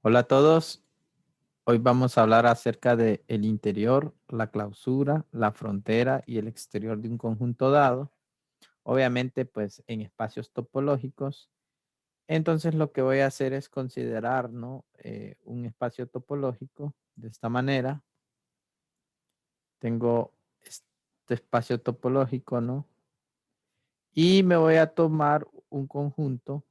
Hola a todos. Hoy vamos a hablar acerca de el interior, la clausura, la frontera y el exterior de un conjunto dado. Obviamente, pues en espacios topológicos. Entonces, lo que voy a hacer es considerar, ¿no? Un espacio topológico de esta manera. Tengo este espacio topológico, ¿no? Y me voy a tomar un conjunto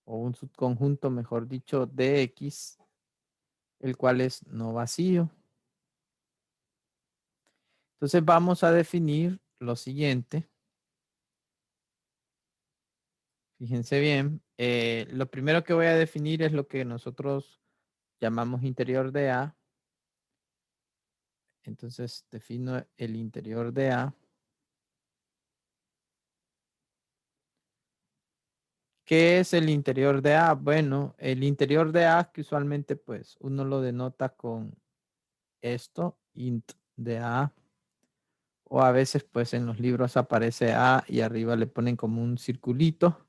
o un subconjunto, mejor dicho, de X, el cual es no vacío. Entonces vamos a definir lo siguiente. Fíjense bien. Lo primero que voy a definir es lo que nosotros llamamos interior de A. Entonces defino el interior de A. ¿Qué es el interior de A? Bueno, el interior de A que usualmente pues uno lo denota con esto, int de A. O a veces pues en los libros aparece A y arriba le ponen como un circulito.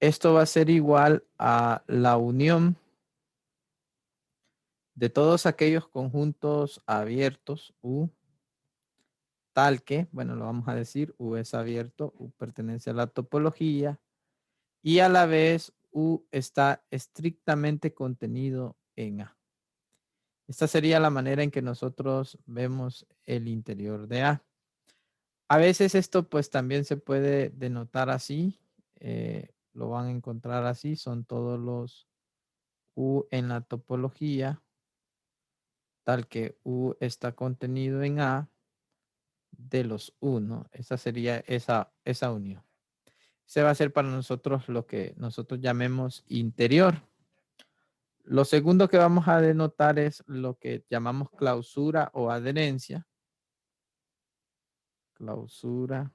Esto va a ser igual a la unión de todos aquellos conjuntos abiertos U, tal que, bueno, lo vamos a decir, U es abierto, U pertenece a la topología y a la vez U está estrictamente contenido en A. Esta sería la manera en que nosotros vemos el interior de A. A veces esto pues también se puede denotar así, lo van a encontrar así, son todos los U en la topología, tal que U está contenido en A de los uno. Esa sería esa unión. Se va a hacer para nosotros lo que nosotros llamemos interior. Lo segundo que vamos a denotar es lo que llamamos clausura o adherencia. Clausura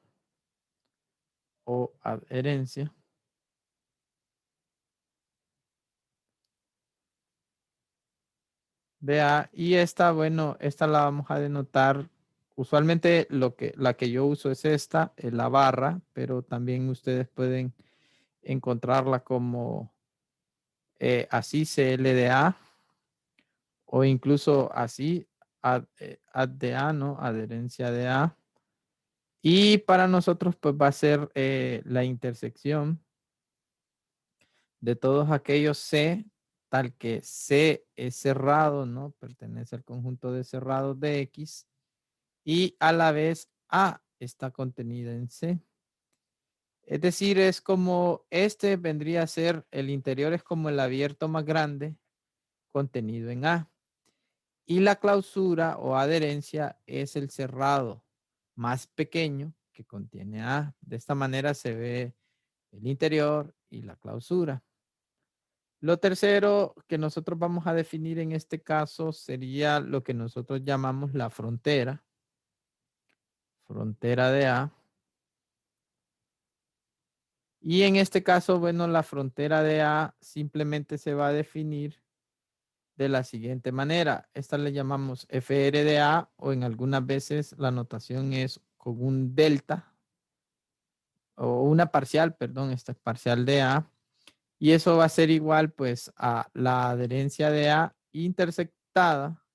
o adherencia. Vea, y esta, bueno, esta la vamos a denotar. Usualmente la que yo uso es esta, la barra, pero también ustedes pueden encontrarla como así CLDA o incluso así ad de A, ¿no? Adherencia de A. Y para nosotros pues va a ser la intersección de todos aquellos C, tal que C es cerrado, ¿no? Pertenece al conjunto de cerrados de X y a la vez A está contenida en C. Es decir, es como este vendría a ser, el interior es como el abierto más grande contenido en A. Y la clausura o adherencia es el cerrado más pequeño que contiene A. De esta manera se ve el interior y la clausura. Lo tercero que nosotros vamos a definir en este caso sería lo que nosotros llamamos la frontera. Frontera de A. Y en este caso, bueno, la frontera de A simplemente se va a definir de la siguiente manera. Esta le llamamos FR de A o en algunas veces la notación es con un delta o una parcial, perdón, esta es parcial de A. Y eso va a ser igual pues a la adherencia de A intersectada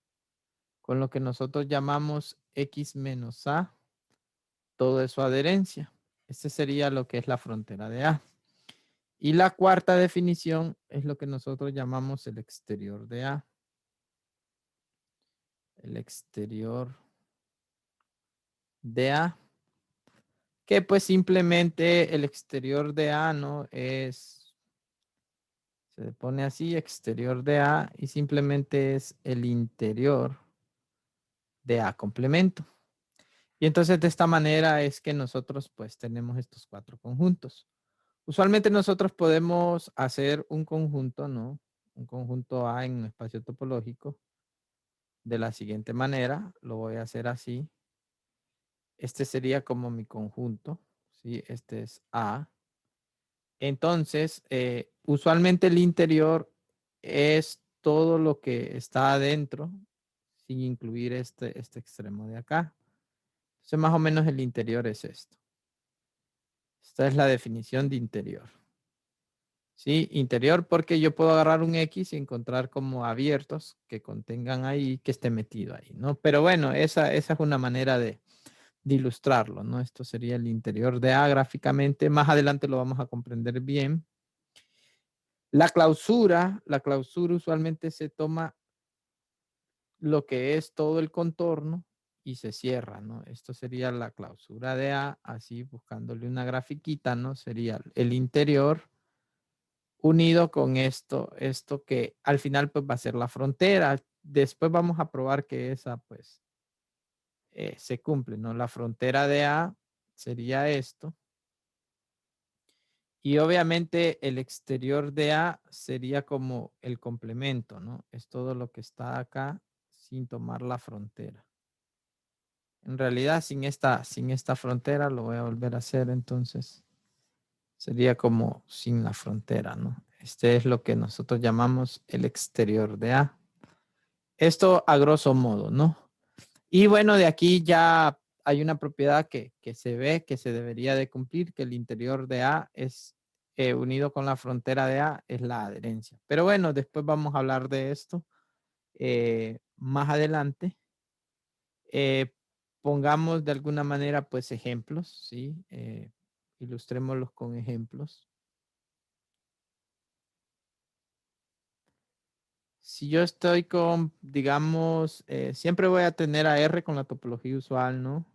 con lo que nosotros llamamos X menos A, todo es su adherencia. Este sería lo que es la frontera de A. Y la cuarta definición es lo que nosotros llamamos el exterior de A. El exterior de A. Que pues simplemente el exterior de A, ¿no? Se pone así, exterior de A, y simplemente es el interior de A complemento. Y entonces de esta manera es que nosotros pues tenemos estos cuatro conjuntos. Usualmente nosotros podemos hacer un conjunto, ¿no? Un conjunto A en un espacio topológico de la siguiente manera. Lo voy a hacer así. Este sería como mi conjunto, ¿sí? Este es A. Entonces, usualmente el interior es todo lo que está adentro, sin incluir este extremo de acá. Entonces, más o menos el interior es esto. Esta es la definición de interior. Sí, interior, porque yo puedo agarrar un X y encontrar como abiertos que contengan ahí, que esté metido ahí, ¿no? Pero bueno, esa es una manera de ilustrarlo, ¿no? Esto sería el interior de A gráficamente. Más adelante lo vamos a comprender bien. La clausura usualmente se toma lo que es todo el contorno y se cierra, ¿no? Esto sería la clausura de A, así buscándole una grafiquita, ¿no? Sería el interior unido con esto que al final pues va a ser la frontera. Después vamos a probar que esa pues se cumple, ¿no? La frontera de A sería esto. Y obviamente el exterior de A sería como el complemento, ¿no? Es todo lo que está acá sin tomar la frontera. En realidad sin esta frontera lo voy a volver a hacer, entonces sería como sin la frontera, ¿no? Este es lo que nosotros llamamos el exterior de A. Esto a grosso modo, ¿no? Y bueno, de aquí ya hay una propiedad que se ve que se debería de cumplir, que el interior de A es unido con la frontera de A, es la adherencia. Pero bueno, después vamos a hablar de esto más adelante. Eh, pongamos de alguna manera pues ejemplos, ¿sí? Ilustrémoslos con ejemplos. Si yo estoy con, digamos, siempre voy a tener a R con la topología usual, ¿no?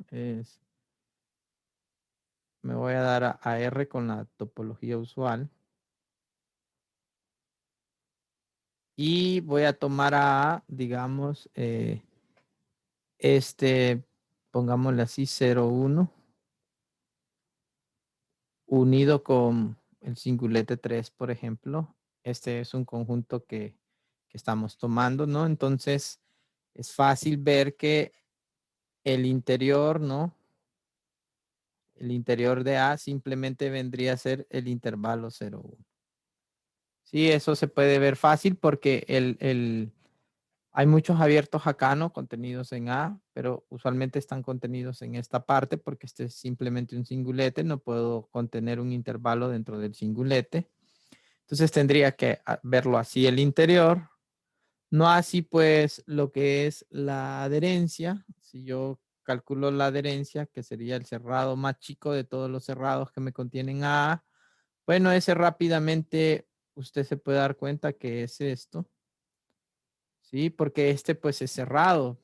Me voy a dar a R con la topología usual. Y voy a tomar a, digamos, pongámosle así, 0,1, unido con el singulete 3, por ejemplo. Este es un conjunto que estamos tomando, ¿no? Entonces, es fácil ver que el interior, ¿no? El interior de A simplemente vendría a ser el intervalo 0,1. Sí, eso se puede ver fácil porque hay muchos abiertos acá, ¿no? Contenidos en A, pero usualmente están contenidos en esta parte porque este es simplemente un singulete. No puedo contener un intervalo dentro del singulete. Entonces tendría que verlo así el interior. No así pues lo que es la adherencia. Si yo calculo la adherencia, que sería el cerrado más chico de todos los cerrados que me contienen A, bueno, ese rápidamente usted se puede dar cuenta que es esto. Sí, porque este pues es cerrado.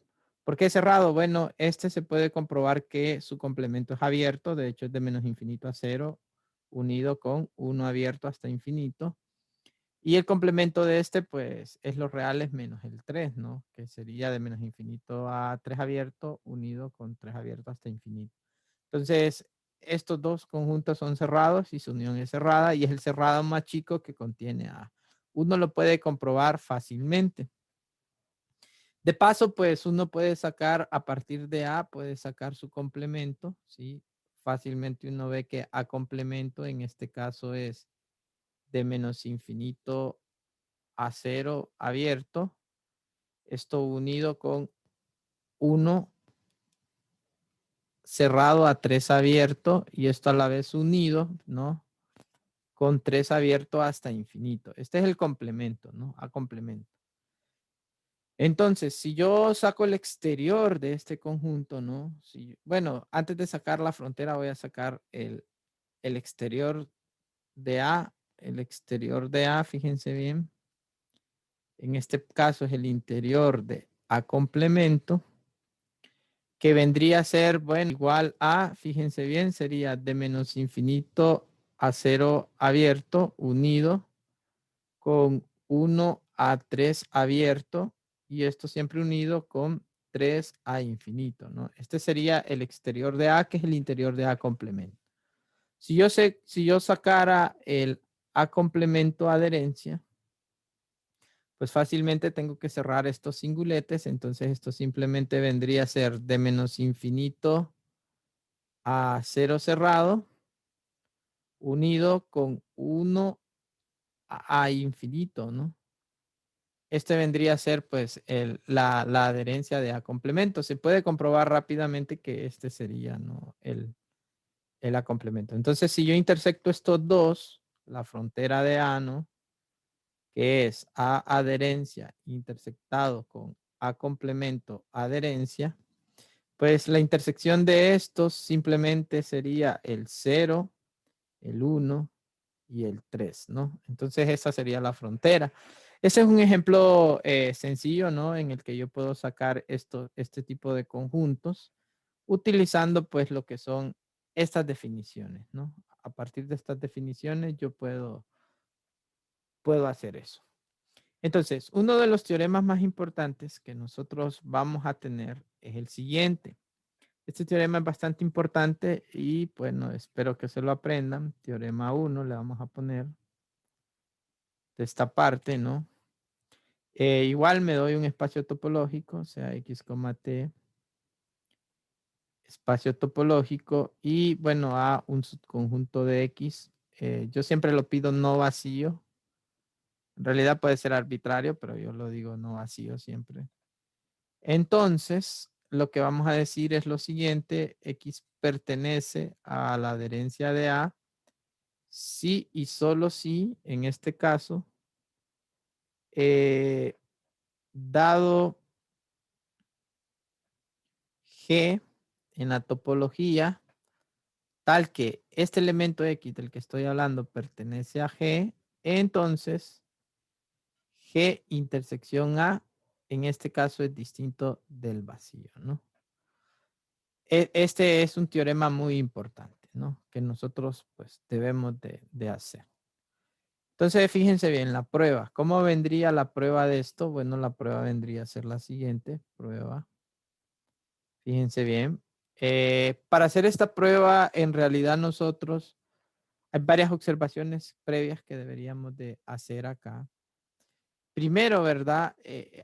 ¿Por qué es cerrado? Bueno, este se puede comprobar que su complemento es abierto, de hecho es de menos infinito a cero, unido con uno abierto hasta infinito. Y el complemento de este pues es los reales menos el 3, ¿no? Que sería de menos infinito a 3 abierto, unido con 3 abierto hasta infinito. Entonces, estos dos conjuntos son cerrados y su unión es cerrada y es el cerrado más chico que contiene A. Uno lo puede comprobar fácilmente. De paso, pues uno puede sacar a partir de A, puede sacar su complemento, ¿sí? Fácilmente uno ve que A complemento en este caso es de menos infinito a cero abierto. Esto unido con 1 cerrado a 3 abierto y esto a la vez unido, ¿no? Con 3 abierto hasta infinito. Este es el complemento, ¿no? A complemento. Entonces, si yo saco el exterior de este conjunto, ¿no? Bueno, antes de sacar la frontera voy a sacar el exterior de A. El exterior de A, fíjense bien. En este caso es el interior de A complemento, que vendría a ser, bueno, igual a, fíjense bien, sería de menos infinito a cero abierto, unido con 1 a 3 abierto y esto siempre unido con 3 a infinito, ¿no? Este sería el exterior de A, que es el interior de A complemento. Si yo sacara el A complemento adherencia, pues fácilmente tengo que cerrar estos singuletes, entonces esto simplemente vendría a ser de menos infinito a 0 cerrado, unido con 1 a infinito, ¿no? Este vendría a ser pues la adherencia de A complemento. Se puede comprobar rápidamente que este sería, ¿no? El A complemento. Entonces, si yo intersecto estos dos, la frontera de A, ¿no? Que es A adherencia intersectado con A complemento adherencia, pues la intersección de estos simplemente sería el 0, el 1 y el 3, ¿no? Entonces esa sería la frontera. Ese es un ejemplo sencillo, ¿no? En el que yo puedo sacar este tipo de conjuntos utilizando pues lo que son estas definiciones, ¿no? A partir de estas definiciones yo puedo hacer eso. Entonces, uno de los teoremas más importantes que nosotros vamos a tener es el siguiente. Este teorema es bastante importante y bueno, espero que se lo aprendan. Teorema 1 le vamos a poner de esta parte, ¿no? Igual me doy un espacio topológico, o sea, x, t, espacio topológico y bueno, a un subconjunto de x. Yo siempre lo pido no vacío. En realidad puede ser arbitrario, pero yo lo digo no vacío siempre. Entonces, lo que vamos a decir es lo siguiente, x pertenece a la adherencia de A, si y solo si, en este caso, dado G en la topología, tal que este elemento X del que estoy hablando pertenece a G, entonces G intersección A, en este caso es distinto del vacío, ¿no? Este es un teorema muy importante, ¿no? Que nosotros pues debemos de hacer. Entonces, fíjense bien, la prueba. ¿Cómo vendría la prueba de esto? Bueno, la prueba vendría a ser la siguiente. Prueba. Fíjense bien. Para hacer esta prueba, en realidad nosotros, hay varias observaciones previas que deberíamos de hacer acá. Primero, ¿verdad?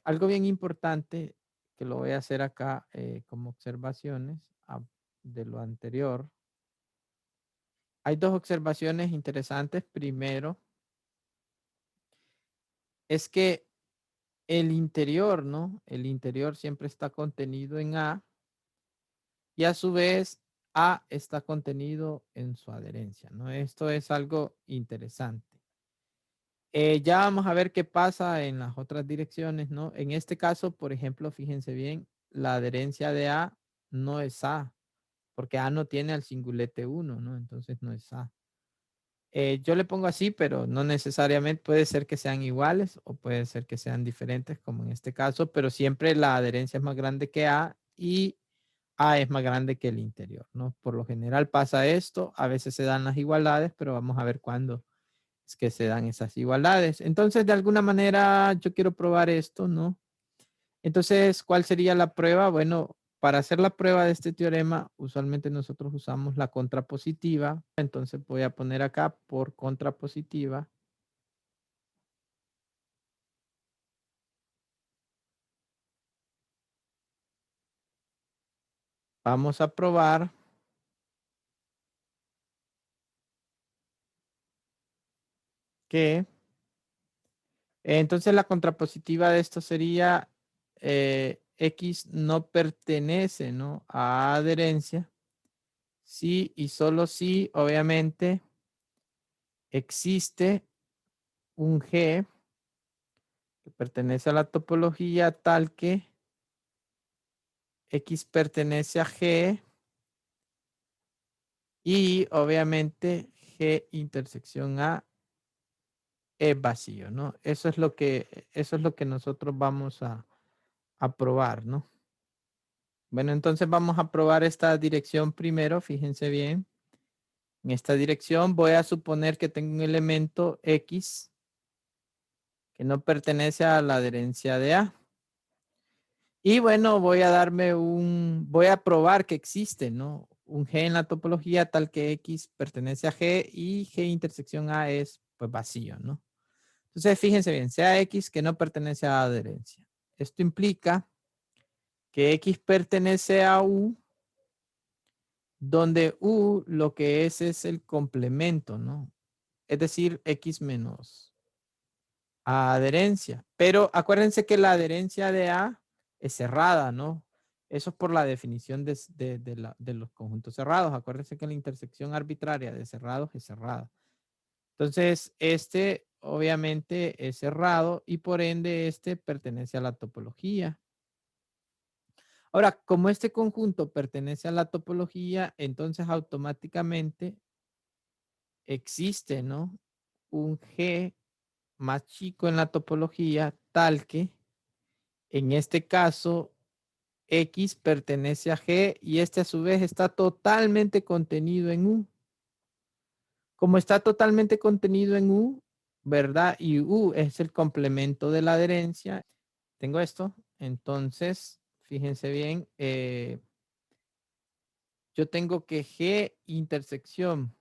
Algo bien importante que lo voy a hacer acá como observaciones de lo anterior. Hay dos observaciones interesantes. Primero, es que el interior, ¿no? El interior siempre está contenido en A y a su vez A está contenido en su adherencia, ¿no? Esto es algo interesante. Ya vamos a ver qué pasa en las otras direcciones, ¿no? En este caso, por ejemplo, fíjense bien, la adherencia de A no es A, porque A no tiene al singulete 1, ¿no? Entonces no es A. Yo le pongo así, pero no necesariamente puede ser que sean iguales o puede ser que sean diferentes, como en este caso, pero siempre la adherencia es más grande que A y A es más grande que el interior, ¿no? Por lo general pasa esto, a veces se dan las igualdades, pero vamos a ver cuándo es que se dan esas igualdades. Entonces, de alguna manera, yo quiero probar esto, ¿no? Entonces, ¿cuál sería la prueba? Bueno, para hacer la prueba de este teorema, usualmente nosotros usamos la contrapositiva. Entonces voy a poner acá por contrapositiva. Vamos a probar que, entonces la contrapositiva de esto sería X no pertenece, ¿no? A adherencia. Sí y solo si, obviamente, existe un G que pertenece a la topología tal que X pertenece a G y obviamente G intersección A es vacío, ¿no? Eso es lo que nosotros vamos a probar, ¿no? Bueno, entonces vamos a probar esta dirección primero, fíjense bien. En esta dirección voy a suponer que tengo un elemento X que no pertenece a la adherencia de A. Y bueno, voy a probar que existe, ¿no? Un G en la topología tal que X pertenece a G y G intersección A es pues vacío, ¿no? Entonces, fíjense bien, sea X que no pertenece a adherencia. Esto implica que X pertenece a U, donde U lo que es el complemento, ¿no? Es decir, X menos adherencia. Pero acuérdense que la adherencia de A es cerrada, ¿no? Eso es por la definición de los conjuntos cerrados. Acuérdense que la intersección arbitraria de cerrados es cerrada. Entonces, este obviamente es cerrado y por ende este pertenece a la topología. Ahora, como este conjunto pertenece a la topología, entonces automáticamente existe, ¿no? Un G más chico en la topología tal que en este caso X pertenece a G y este a su vez está totalmente contenido en U. Como está totalmente contenido en U, ¿verdad? Y U es el complemento de la adherencia. Tengo esto. Entonces, fíjense bien, yo tengo que G intersección,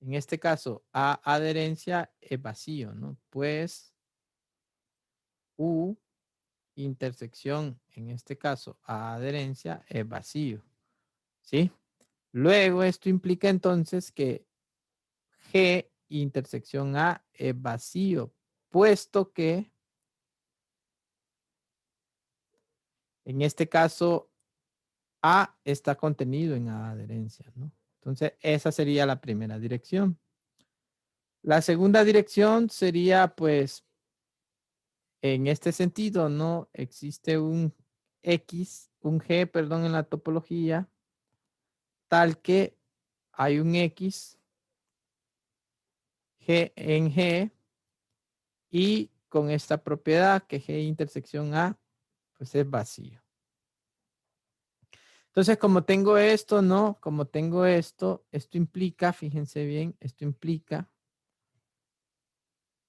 en este caso, A adherencia es vacío, ¿no? Pues U intersección, en este caso, A adherencia es vacío, ¿sí? Luego, esto implica entonces que G intersección A es vacío, puesto que en este caso A está contenido en A adherencia, ¿no? Entonces, esa sería la primera dirección. La segunda dirección sería, pues, en este sentido, ¿no? Existe un X, un G, perdón, en la topología, tal que hay un X, G en G, y con esta propiedad que G intersección A, pues es vacío. Entonces, como tengo esto, ¿no? Como tengo esto implica, fíjense bien, esto implica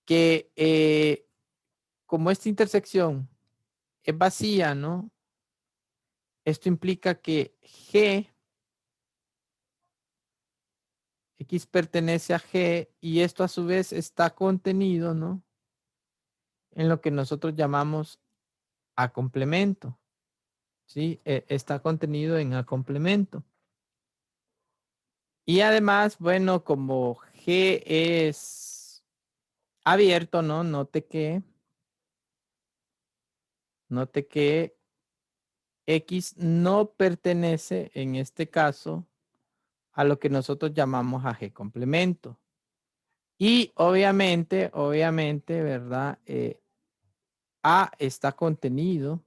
que como esta intersección es vacía, ¿no? Esto implica que G, X pertenece a G y esto a su vez está contenido, ¿no? En lo que nosotros llamamos A complemento, ¿sí? Está contenido en A complemento. Y además, bueno, como G es abierto, ¿no? Note que X no pertenece en este caso a lo que nosotros llamamos a G complemento. Y obviamente, ¿verdad? A está contenido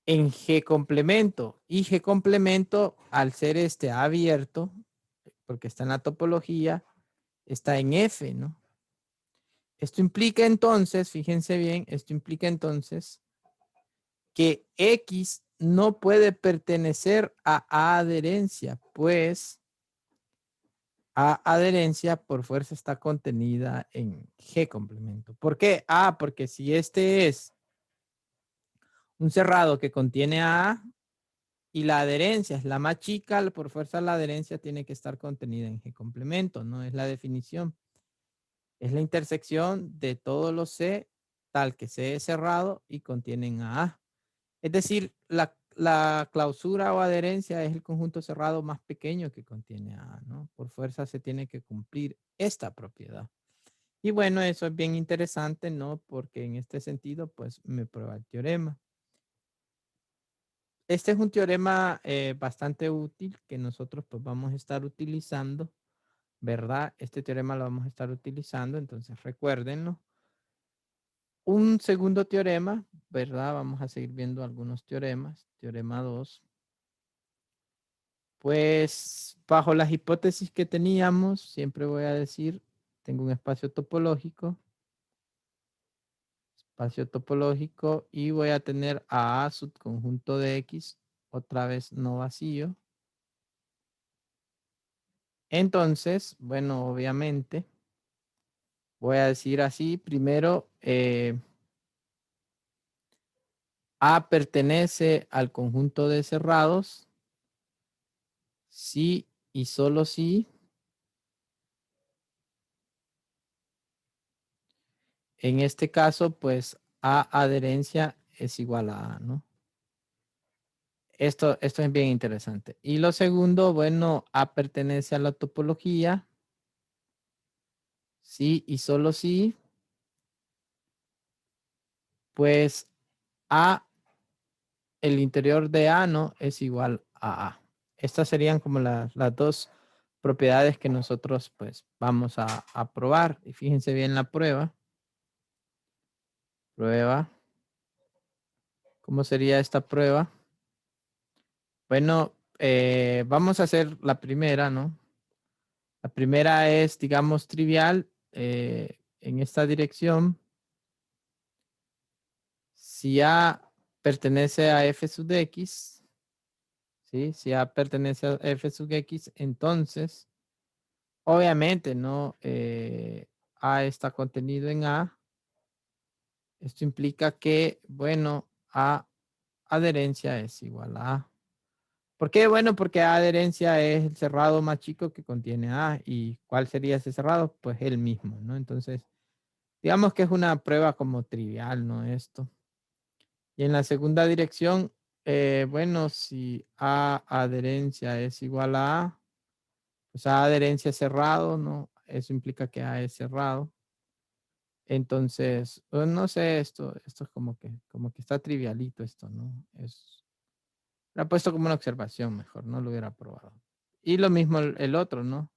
en G complemento y G complemento al ser este abierto, porque está en la topología, está en F, ¿no? Esto implica entonces, fíjense bien, esto implica entonces que X no puede pertenecer a adherencia, pues A adherencia por fuerza está contenida en G complemento. ¿Por qué? Porque si este es un cerrado que contiene A y la adherencia es la más chica, por fuerza la adherencia tiene que estar contenida en G complemento, no es la definición. Es la intersección de todos los C tal que C es cerrado y contienen a A. Es decir, la clausura o adherencia es el conjunto cerrado más pequeño que contiene A, ¿no? Por fuerza se tiene que cumplir esta propiedad. Y bueno, eso es bien interesante, ¿no? Porque en este sentido, pues me prueba el teorema. Este es un teorema bastante útil que nosotros pues vamos a estar utilizando, ¿verdad? Este teorema lo vamos a estar utilizando, entonces recuérdenlo. Un segundo teorema, ¿verdad? Vamos a seguir viendo algunos teoremas. Teorema 2. Pues bajo las hipótesis que teníamos, siempre voy a decir, tengo un espacio topológico y voy a tener a A subconjunto de X, otra vez no vacío. Entonces, bueno, obviamente, voy a decir así, primero, A pertenece al conjunto de cerrados, sí y solo sí. En este caso, pues A adherencia es igual a A, ¿no? Esto es bien interesante. Y lo segundo, bueno, A pertenece a la topología. Sí y solo sí. Pues A, el interior de A, ¿no? Es igual a A. Estas serían como las dos propiedades que nosotros pues vamos a probar. Y fíjense bien la prueba. Prueba. ¿Cómo sería esta prueba? Bueno, vamos a hacer la primera, ¿no? La primera es, digamos, trivial. En esta dirección, si A pertenece a f sub x, ¿sí? Si A pertenece a f sub x, entonces, obviamente, ¿no? A está contenido en A. Esto implica que, bueno, A adherencia es igual a A. ¿Por qué? Bueno, porque A adherencia es el cerrado más chico que contiene A. ¿Y cuál sería ese cerrado? Pues el mismo, ¿no? Entonces, digamos que es una prueba como trivial, ¿no? Esto. Y en la segunda dirección, bueno, si A adherencia es igual a A, pues A adherencia es cerrado, ¿no? Eso implica que A es cerrado. Entonces, pues, no sé, esto es como que está trivialito esto, ¿no? Lo he puesto como una observación mejor, no lo hubiera probado. Y lo mismo el otro, ¿no?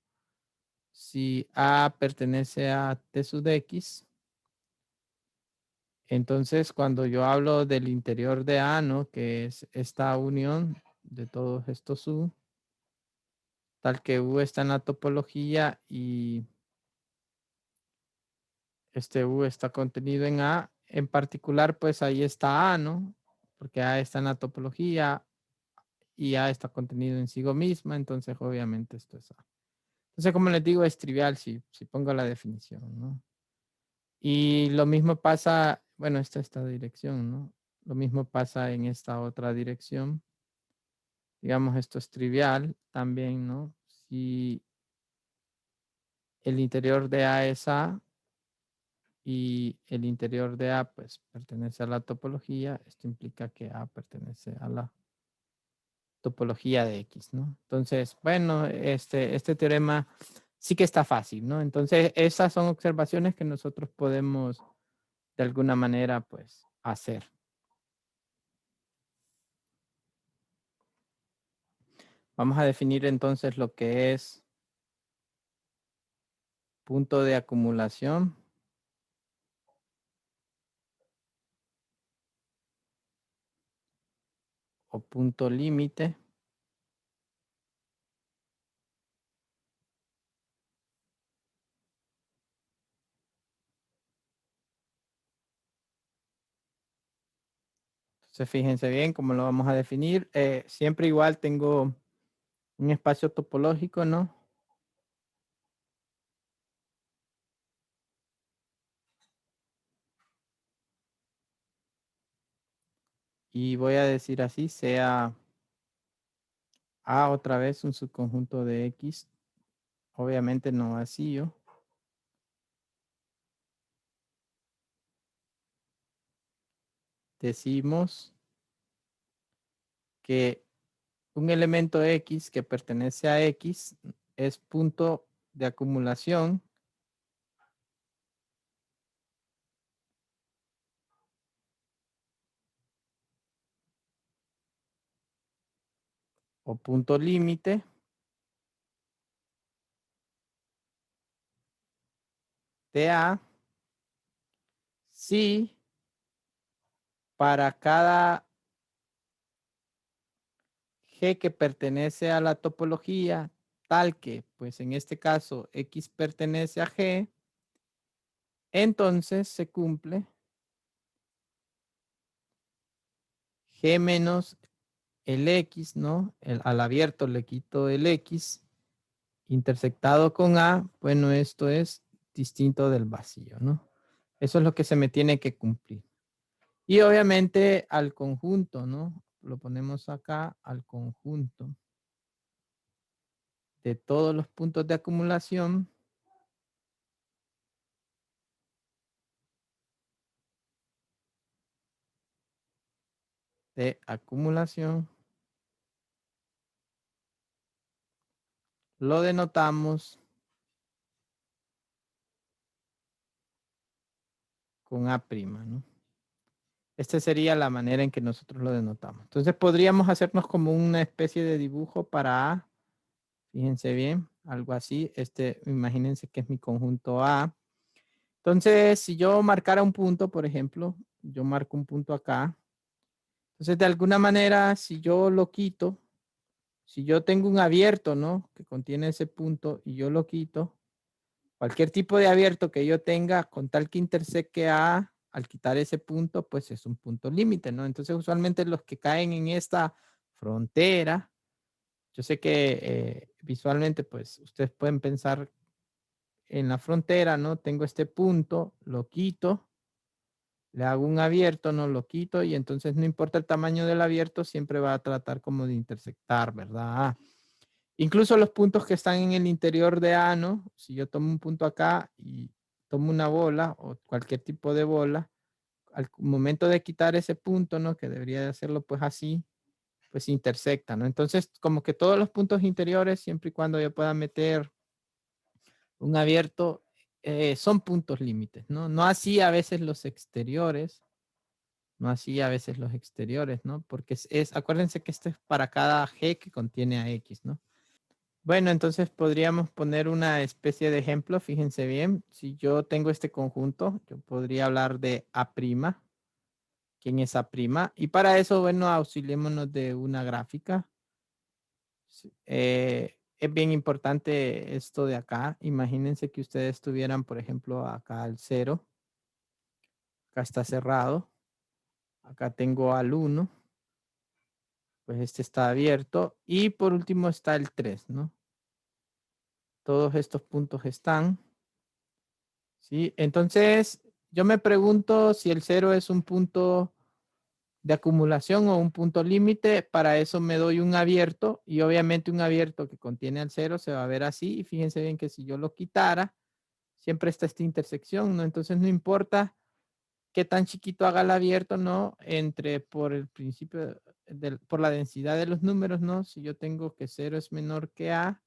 Si A pertenece a T sub X, entonces cuando yo hablo del interior de A, ¿no? Que es esta unión de todos estos U, tal que U está en la topología y este U está contenido en A, en particular, pues ahí está A, ¿no? Porque A está en la topología y A está contenido en sí misma, entonces obviamente esto es A. Entonces, como les digo, es trivial si pongo la definición, ¿no? Y lo mismo pasa, bueno, esta dirección, ¿no? Lo mismo pasa en esta otra dirección. Digamos, esto es trivial también, ¿no? Si el interior de A es A y el interior de A, pues, pertenece a la topología, esto implica que A pertenece a la topología de X, ¿no? Entonces, bueno, este teorema sí que está fácil, ¿no? Entonces, esas son observaciones que nosotros podemos de alguna manera, pues, hacer. Vamos a definir entonces lo que es punto de acumulación o punto límite. Entonces, fíjense bien cómo lo vamos a definir. Siempre igual tengo un espacio topológico, ¿no? Y voy a decir así, sea A otra vez un subconjunto de X, obviamente no vacío. Decimos que un elemento X que pertenece a X es punto de acumulación o punto límite de A si para cada G que pertenece a la topología tal que, pues en este caso, X pertenece a G, entonces se cumple G menos el X, ¿no? Al abierto le quito el X, intersectado con A, bueno, esto es distinto del vacío, ¿no? Eso es lo que se me tiene que cumplir. Y obviamente al conjunto, ¿no? Lo ponemos acá al conjunto de todos los puntos de acumulación lo denotamos con A', ¿no? Esta sería la manera en que nosotros lo denotamos. Entonces podríamos hacernos como una especie de dibujo para A. Fíjense bien. algo así. Imagínense que es mi conjunto A. Entonces, si yo marcara un punto, por ejemplo, yo marco un punto acá. Entonces, de alguna manera, si yo lo quito, si yo tengo un abierto, ¿no? Que contiene ese punto y yo lo quito, cualquier tipo de abierto que yo tenga, con tal que intersecte A, al quitar ese punto, pues es un punto límite, ¿no? Entonces, usualmente los que caen en esta frontera, yo sé que visualmente, pues ustedes pueden pensar en la frontera, ¿no? Tengo este punto, lo quito, le hago un abierto, no lo quito y entonces no importa el tamaño del abierto, siempre va a tratar como de intersectar, ¿verdad? Incluso los puntos que están en el interior de A, ¿no? Si yo tomo un punto acá y tomo una bola o cualquier tipo de bola, al momento de quitar ese punto, ¿no? Que debería de hacerlo pues así, pues intersecta, ¿no? Entonces, como que todos los puntos interiores, siempre y cuando yo pueda meter un abierto, son puntos límites, ¿no? No así a veces los exteriores, no así a veces los exteriores, ¿no? Porque acuérdense que esto es para cada G que contiene a X, ¿no? Bueno, entonces podríamos poner una especie de ejemplo, fíjense bien, si yo tengo este conjunto, yo podría hablar de A', ¿quién es A'? Y para eso, bueno, auxiliémonos de una gráfica. Es bien importante esto de acá. Imagínense que ustedes tuvieran, por ejemplo, acá al 0. Acá está cerrado. Acá tengo al 1. Pues este está abierto. Y por último está el 3, ¿no? Todos estos puntos están. ¿Sí? Entonces, yo me pregunto si el 0 es un punto de acumulación o un punto límite. Para eso me doy un abierto y obviamente un abierto que contiene al 0 se va a ver así. Y fíjense bien que si yo lo quitara, siempre está esta intersección, ¿no? Entonces no importa qué tan chiquito haga el abierto, ¿no? Por el principio, por la densidad de los números, ¿no? Si yo tengo que 0 es menor que A,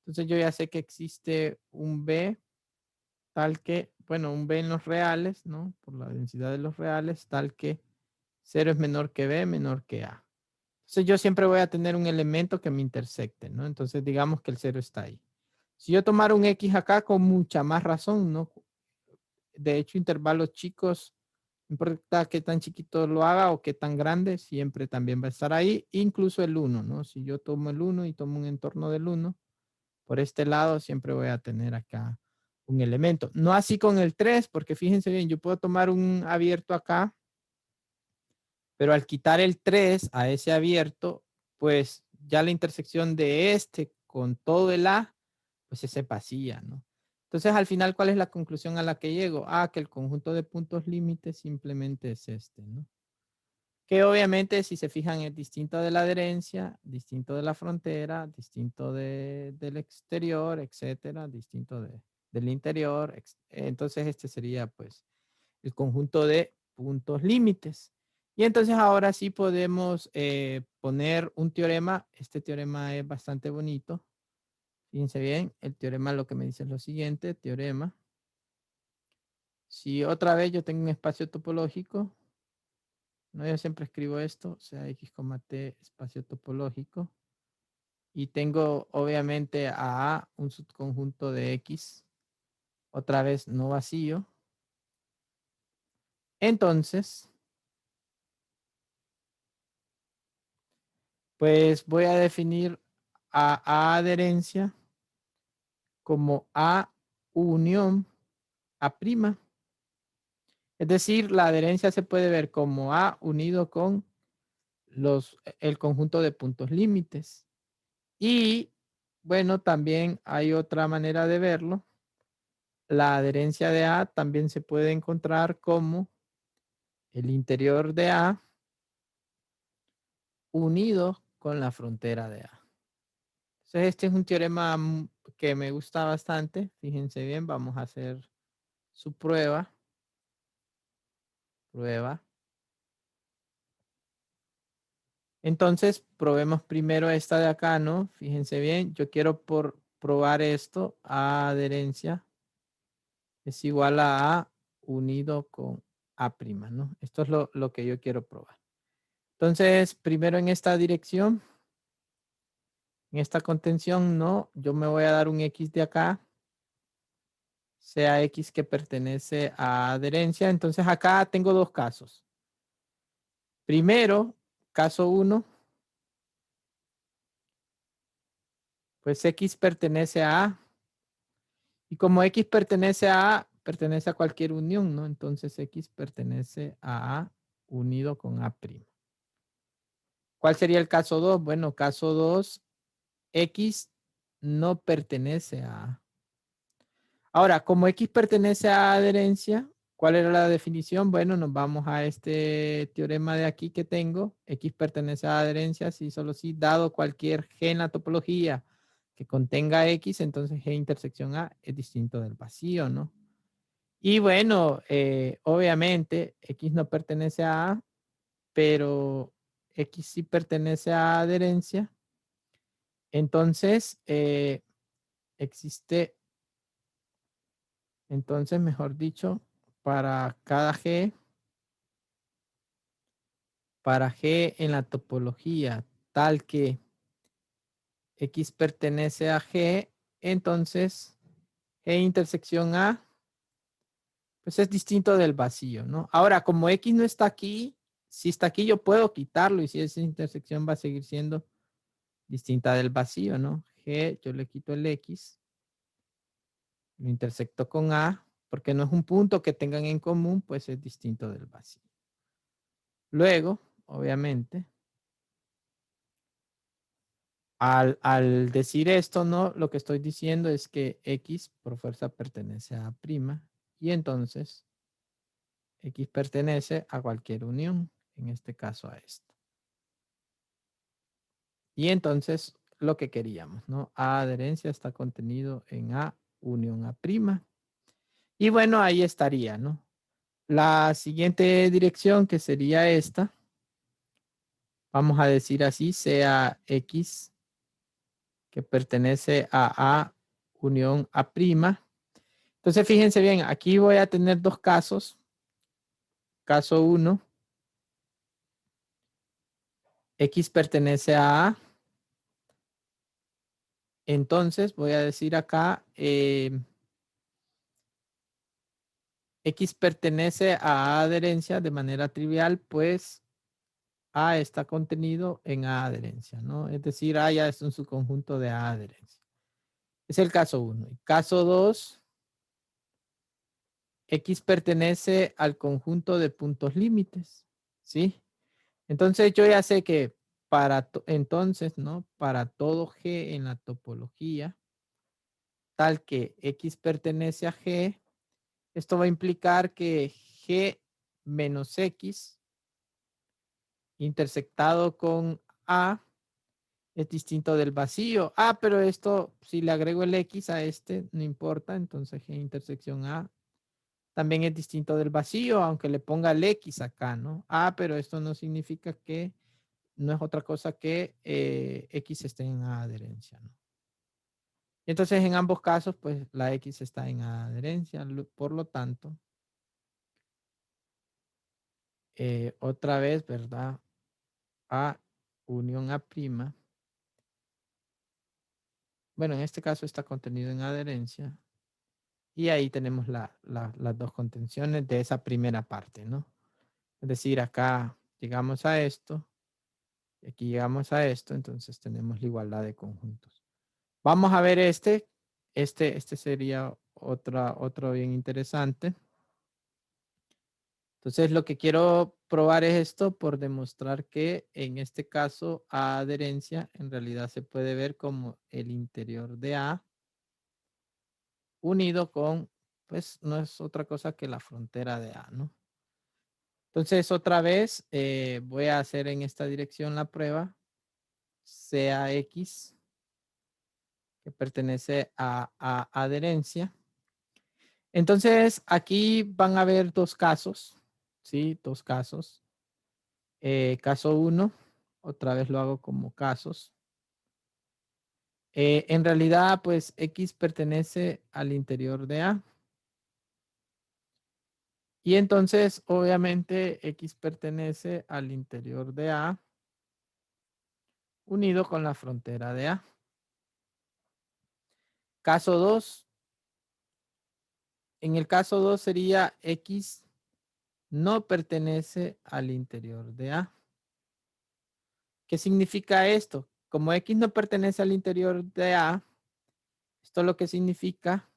entonces yo ya sé que existe un B tal que, bueno, un B en los reales, ¿no? Por la densidad de los reales, tal que 0 es menor que B, menor que A. Entonces yo siempre voy a tener un elemento que me intersecte, ¿no? Entonces digamos que el 0 está ahí. Si yo tomara un X acá, con mucha más razón, ¿no? De hecho, intervalos chicos, no importa qué tan chiquito lo haga o qué tan grande, siempre también va a estar ahí, incluso el 1, ¿no? Si yo tomo el 1 y tomo un entorno del 1, por este lado siempre voy a tener acá un elemento. No así con el 3, porque fíjense bien, yo puedo tomar un abierto acá, pero al quitar el 3 a ese abierto, pues ya la intersección de este con todo el A, pues se vacía, ¿no? Entonces, al final, ¿cuál es la conclusión a la que llego? Que el conjunto de puntos límites simplemente es este, ¿no? Que obviamente, si se fijan, es distinto de la adherencia, distinto de la frontera, distinto del exterior, etcétera, distinto del interior. Entonces, este sería, pues, el conjunto de puntos límites. Y entonces ahora sí podemos poner un teorema. Este teorema es bastante bonito. Fíjense bien, el teorema lo que me dice es lo siguiente, teorema. Si otra vez yo tengo un espacio topológico, no, yo siempre escribo esto, sea X, T, espacio topológico. Y tengo obviamente a A un subconjunto de X, otra vez no vacío. Entonces, pues voy a definir a adherencia como A unión A'. Es decir, la adherencia se puede ver como A unido con el conjunto de puntos límites. Y bueno, también hay otra manera de verlo. La adherencia de A también se puede encontrar como el interior de A unido con la frontera de A. Entonces, este es un teorema que me gusta bastante. Fíjense bien, vamos a hacer su prueba. Prueba. Entonces, probemos primero esta de acá, ¿no? Fíjense bien, yo quiero probar esto, A adherencia es igual a A unido con A', ¿no? Esto es lo que yo quiero probar. Entonces, primero en esta dirección, En esta contención, no, yo me voy a dar un X de acá, sea X que pertenece a adherencia. Entonces acá tengo dos casos. Primero, caso 1, pues X pertenece a A. Y como X pertenece a A, pertenece a cualquier unión, ¿no? Entonces X pertenece a A unido con A'. ¿Cuál sería el caso 2? Bueno, caso 2, X no pertenece a A. Ahora, como X pertenece a adherencia, ¿cuál era la definición? Bueno, nos vamos a este teorema de aquí que tengo. X pertenece a adherencia si solo si dado cualquier G en la topología que contenga X, entonces G intersección A es distinto del vacío, ¿no? Y bueno, obviamente X no pertenece a A, pero X sí pertenece a adherencia. Entonces, existe, entonces, mejor dicho, para cada G, para G en la topología tal que X pertenece a G, entonces G intersección A, pues es distinto del vacío, ¿no? Ahora, como X no está aquí, si está aquí yo puedo quitarlo y si esa intersección va a seguir siendo distinta del vacío, ¿no? G, yo le quito el X, lo intersecto con A, porque no es un punto que tengan en común, pues es distinto del vacío. Luego, obviamente, al decir esto, ¿no? Lo que estoy diciendo es que X por fuerza pertenece a A', y entonces X pertenece a cualquier unión, en este caso a esta. Y entonces lo que queríamos, ¿no? A adherencia está contenido en A unión A'. Y bueno, ahí estaría, ¿no? La siguiente dirección, que sería esta, vamos a decir así, sea X que pertenece a A unión A'. Entonces, fíjense bien, aquí voy a tener dos casos. Caso 1, X pertenece a A. Entonces, voy a decir acá, X pertenece a adherencia de manera trivial, pues A está contenido en A adherencia, ¿no? Es decir, A ya es un subconjunto de A adherencia. Es el caso 1. Caso 2, X pertenece al conjunto de puntos límites, ¿sí? Entonces yo ya sé que entonces, ¿no? Para todo G en la topología, tal que X pertenece a G, esto va a implicar que G menos X intersectado con A es distinto del vacío. Ah, pero esto, si le agrego el X a este, no importa. Entonces G intersección A también es distinto del vacío, aunque le ponga el X acá, ¿no? Ah, pero esto no significa que no es otra cosa que X esté en adherencia, ¿no? Entonces, en ambos casos, pues la X está en adherencia. Por lo tanto, otra vez, ¿verdad? A unión A'. Bueno, en este caso está contenido en adherencia. Y ahí tenemos las dos contenciones de esa primera parte, ¿no? Es decir, acá llegamos a esto, y aquí llegamos a esto, entonces tenemos la igualdad de conjuntos. Vamos a ver este sería otro bien interesante. Entonces, lo que quiero probar es esto por demostrar que en este caso A adherencia en realidad se puede ver como el interior de A unido con, pues no es otra cosa que la frontera de A, ¿no? Entonces, otra vez voy a hacer en esta dirección la prueba, sea X, que pertenece a adherencia. Entonces, aquí van a haber dos casos, ¿sí? Dos casos. Caso 1, otra vez lo hago como casos. En realidad, pues X pertenece al interior de A. Y entonces, obviamente, X pertenece al interior de A unido con la frontera de A. Caso 2. En el caso 2 sería X no pertenece al interior de A. ¿Qué significa esto? Como X no pertenece al interior de A, esto lo que significa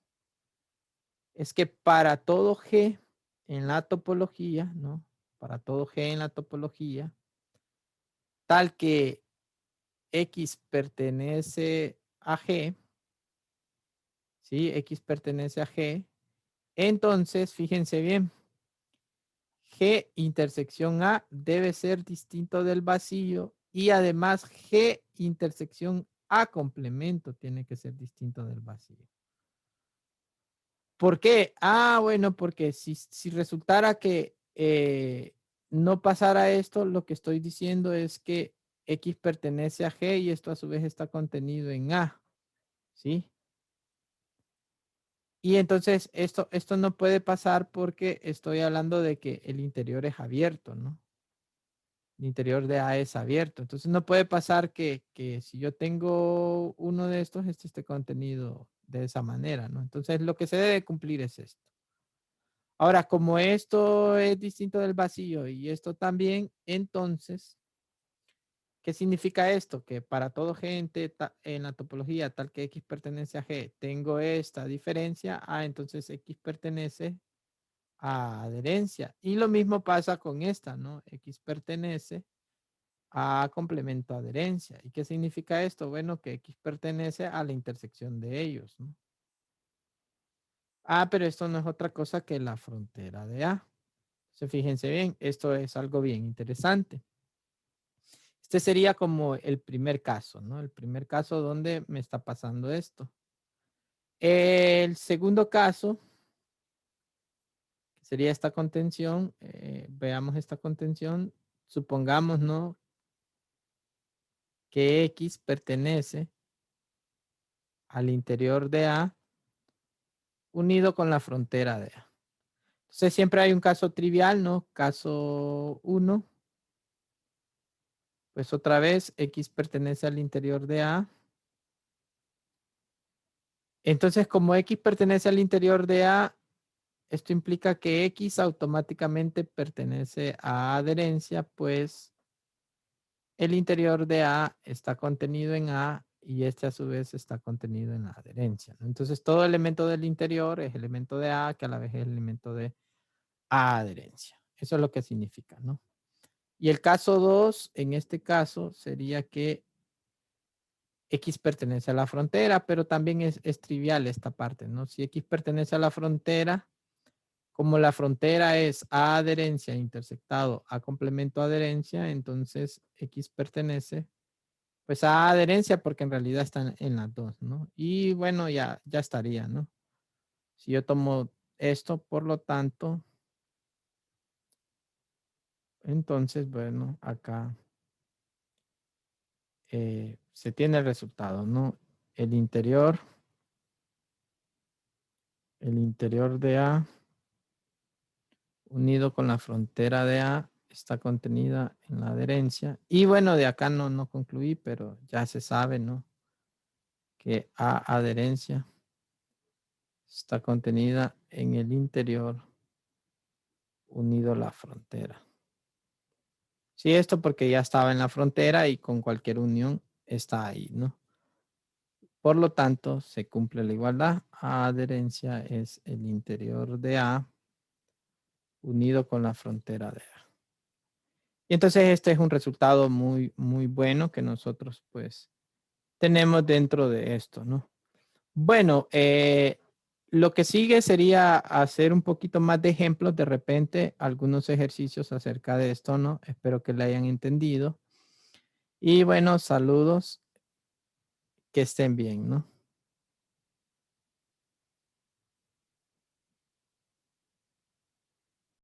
es que para todo G en la topología, ¿no? Para todo G en la topología, tal que X pertenece a G, ¿sí? X pertenece a G. Entonces, fíjense bien, G intersección A debe ser distinto del vacío y además G intersección A complemento tiene que ser distinto del vacío. ¿Por qué? Ah, bueno, porque si resultara que no pasara esto, lo que estoy diciendo es que X pertenece a G y esto a su vez está contenido en A, ¿sí? Y entonces esto no puede pasar porque estoy hablando de que el interior es abierto, ¿no? El interior de A es abierto. Entonces no puede pasar que si yo tengo uno de estos, este esté contenido de esa manera, ¿no? Entonces lo que se debe cumplir es esto. Ahora, como esto es distinto del vacío y esto también, entonces, ¿qué significa esto? Que para todo gente en la topología tal que X pertenece a G, tengo esta diferencia, entonces X pertenece a adherencia. Y lo mismo pasa con esta, ¿no? X pertenece a complemento adherencia. ¿Y qué significa esto? Bueno, que X pertenece a la intersección de ellos, ¿no? Pero esto no es otra cosa que la frontera de A. Entonces, fíjense bien, esto es algo bien interesante. Este sería como el primer caso, ¿no? El primer caso donde me está pasando esto. El segundo caso sería esta contención. Veamos esta contención. Supongamos, ¿no? Que X pertenece al interior de A unido con la frontera de A. Entonces siempre hay un caso trivial, ¿no? Caso 1. Pues otra vez X pertenece al interior de A. Entonces como X pertenece al interior de A, esto implica que X automáticamente pertenece a adherencia, pues el interior de A está contenido en A y este a su vez está contenido en la adherencia, ¿no? Entonces todo elemento del interior es elemento de A que a la vez es elemento de adherencia. Eso es lo que significa, ¿no? Y el caso 2, en este caso, sería que X pertenece a la frontera, pero también es trivial esta parte, ¿no? Si X pertenece a la frontera, como la frontera es a adherencia intersectado a complemento adherencia, entonces X pertenece pues a adherencia porque en realidad están en las dos, ¿no? Y bueno, ya estaría, ¿no? Si yo tomo esto, por lo tanto, entonces, bueno, acá se tiene el resultado, ¿no? El interior de A unido con la frontera de A está contenida en la adherencia. Y bueno, de acá no concluí, pero ya se sabe, ¿no? Que A adherencia está contenida en el interior unido a la frontera. Sí, esto porque ya estaba en la frontera y con cualquier unión está ahí, ¿no? Por lo tanto, se cumple la igualdad. A adherencia es el interior de A unido con la frontera de A. Y entonces este es un resultado muy bueno que nosotros pues tenemos dentro de esto, ¿no? Bueno, lo que sigue sería hacer un poquito más de ejemplos, de repente algunos ejercicios acerca de esto, ¿no? Espero que le hayan entendido. Y bueno, saludos, que estén bien, ¿no?